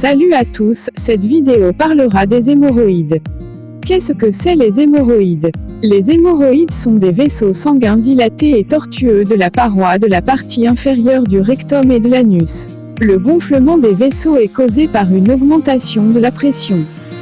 Salut à tous, cette vidéo parlera des hémorroïdes. Qu'est-ce que c'est les hémorroïdes? Les hémorroïdes sont des vaisseaux sanguins dilatés et tortueux de la paroi de la partie inférieure du rectum et de l'anus. Le gonflement des vaisseaux est causé par une augmentation de la pression.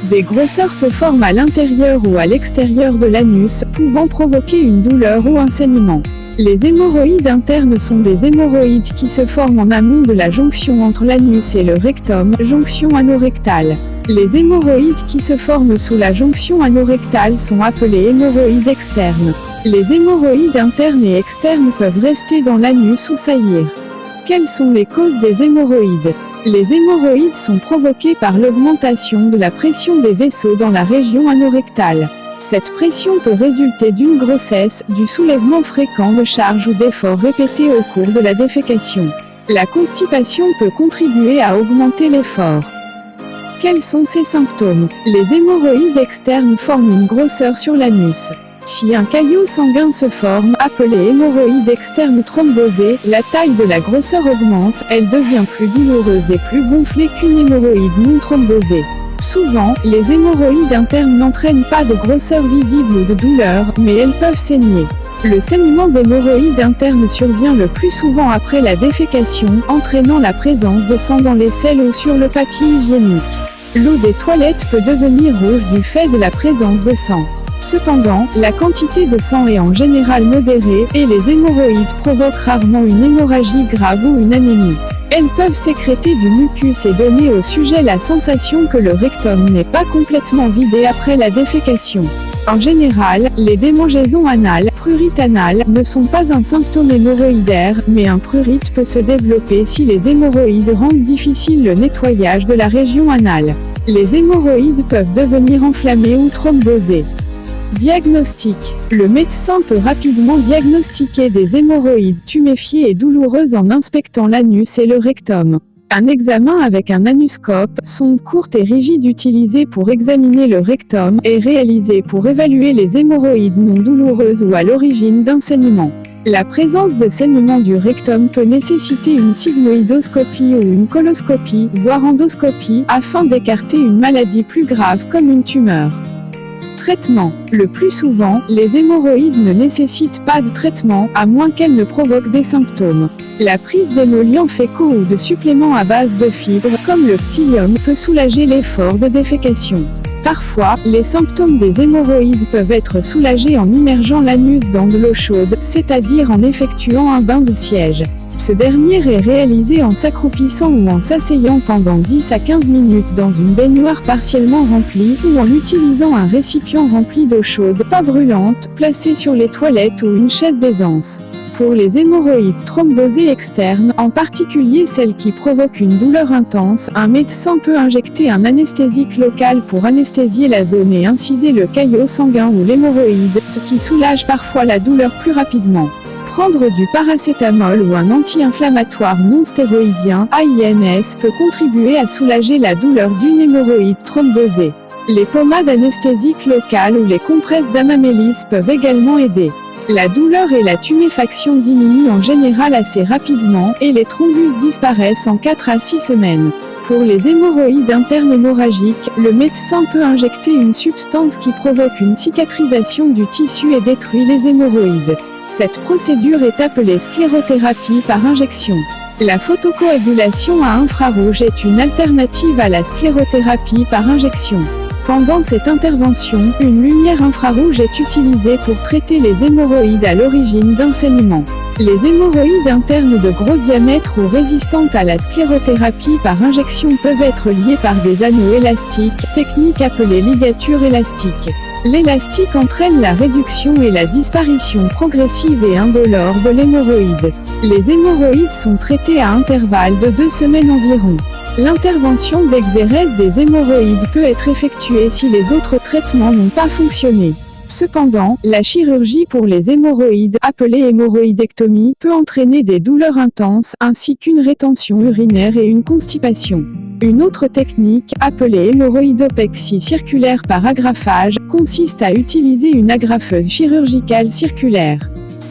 Des grosseurs se forment à l'intérieur ou à l'extérieur de l'anus, pouvant provoquer une douleur ou un saignement. Les hémorroïdes internes sont des hémorroïdes qui se forment en amont de la jonction entre l'anus et le rectum, jonction anorectale. Les hémorroïdes qui se forment sous la jonction anorectale sont appelés hémorroïdes externes. Les hémorroïdes internes et externes peuvent rester dans l'anus ou saillir. Quelles sont les causes des hémorroïdes? Les hémorroïdes sont provoqués par l'augmentation de la pression des vaisseaux dans la région anorectale. Cette pression peut résulter d'une grossesse, du soulèvement fréquent de charges ou d'efforts répétés au cours de la défécation. La constipation peut contribuer à augmenter l'effort. Quels sont ces symptômes? Les hémorroïdes externes forment une grosseur sur l'anus. Si un caillot sanguin se forme, appelé hémorroïde externe thrombosée, la taille de la grosseur augmente, elle devient plus douloureuse et plus gonflée qu'une hémorroïde non thrombosée. Souvent, les hémorroïdes internes n'entraînent pas de grosseur visible ou de douleur, mais elles peuvent saigner. Le saignement d'hémorroïdes internes survient le plus souvent après la défécation, entraînant la présence de sang dans les selles ou sur le papier hygiénique. L'eau des toilettes peut devenir rouge du fait de la présence de sang. Cependant, la quantité de sang est en général modérée, et les hémorroïdes provoquent rarement une hémorragie grave ou une anémie. Elles peuvent sécréter du mucus et donner au sujet la sensation que le rectum n'est pas complètement vidé après la défécation. En général, les démangeaisons anales, prurites anales, ne sont pas un symptôme hémorroïdaire, mais un prurite peut se développer si les hémorroïdes rendent difficile le nettoyage de la région anale. Les hémorroïdes peuvent devenir enflammées ou thrombosées. Diagnostic. Le médecin peut rapidement diagnostiquer des hémorroïdes tuméfiées et douloureuses en inspectant l'anus et le rectum. Un examen avec un anuscope, sonde courte et rigide utilisée pour examiner le rectum, est réalisé pour évaluer les hémorroïdes non douloureuses ou à l'origine d'un saignement. La présence de saignement du rectum peut nécessiter une sigmoïdoscopie ou une coloscopie, voire endoscopie, afin d'écarter une maladie plus grave comme une tumeur. Traitement. Le plus souvent, les hémorroïdes ne nécessitent pas de traitement, à moins qu'elles ne provoquent des symptômes. La prise d'émollients fécaux ou de suppléments à base de fibres, comme le psyllium, peut soulager l'effort de défécation. Parfois, les symptômes des hémorroïdes peuvent être soulagés en immergeant l'anus dans de l'eau chaude, c'est-à-dire en effectuant un bain de siège. Ce dernier est réalisé en s'accroupissant ou en s'asseyant pendant 10 à 15 minutes dans une baignoire partiellement remplie, ou en utilisant un récipient rempli d'eau chaude, pas brûlante, placé sur les toilettes ou une chaise d'aisance. Pour les hémorroïdes thrombosées externes, en particulier celles qui provoquent une douleur intense, un médecin peut injecter un anesthésique local pour anesthésier la zone et inciser le caillot sanguin ou l'hémorroïde, ce qui soulage parfois la douleur plus rapidement. Prendre du paracétamol ou un anti-inflammatoire non stéroïdien, AINS, peut contribuer à soulager la douleur d'une hémorroïde thrombosée. Les pommades anesthésiques locales ou les compresses d'amamélis peuvent également aider. La douleur et la tuméfaction diminuent en général assez rapidement, et les thrombus disparaissent en 4 à 6 semaines. Pour les hémorroïdes internes hémorragiques, le médecin peut injecter une substance qui provoque une cicatrisation du tissu et détruit les hémorroïdes. Cette procédure est appelée sclérothérapie par injection. La photocoagulation à infrarouge est une alternative à la sclérothérapie par injection. Pendant cette intervention, une lumière infrarouge est utilisée pour traiter les hémorroïdes à l'origine d'un saignement. Les hémorroïdes internes de gros diamètre ou résistantes à la sclérothérapie par injection peuvent être liées par des anneaux élastiques, technique appelée ligature élastique. L'élastique entraîne la réduction et la disparition progressive et indolore de l'hémorroïde. Les hémorroïdes sont traités à intervalles de 2 semaines environ. L'intervention d'exérèse des hémorroïdes peut être effectuée si les autres traitements n'ont pas fonctionné. Cependant, la chirurgie pour les hémorroïdes, appelée hémorroïdectomie, peut entraîner des douleurs intenses, ainsi qu'une rétention urinaire et une constipation. Une autre technique, appelée hémorroïdopexie circulaire par agrafage, consiste à utiliser une agrafeuse chirurgicale circulaire.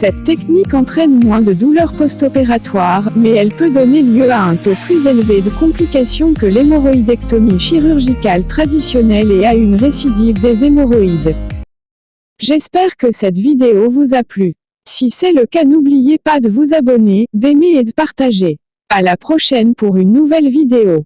Cette technique entraîne moins de douleurs post-opératoires, mais elle peut donner lieu à un taux plus élevé de complications que l'hémorroïdectomie chirurgicale traditionnelle et à une récidive des hémorroïdes. J'espère que cette vidéo vous a plu. Si c'est le cas, n'oubliez pas de vous abonner, d'aimer et de partager. À la prochaine pour une nouvelle vidéo.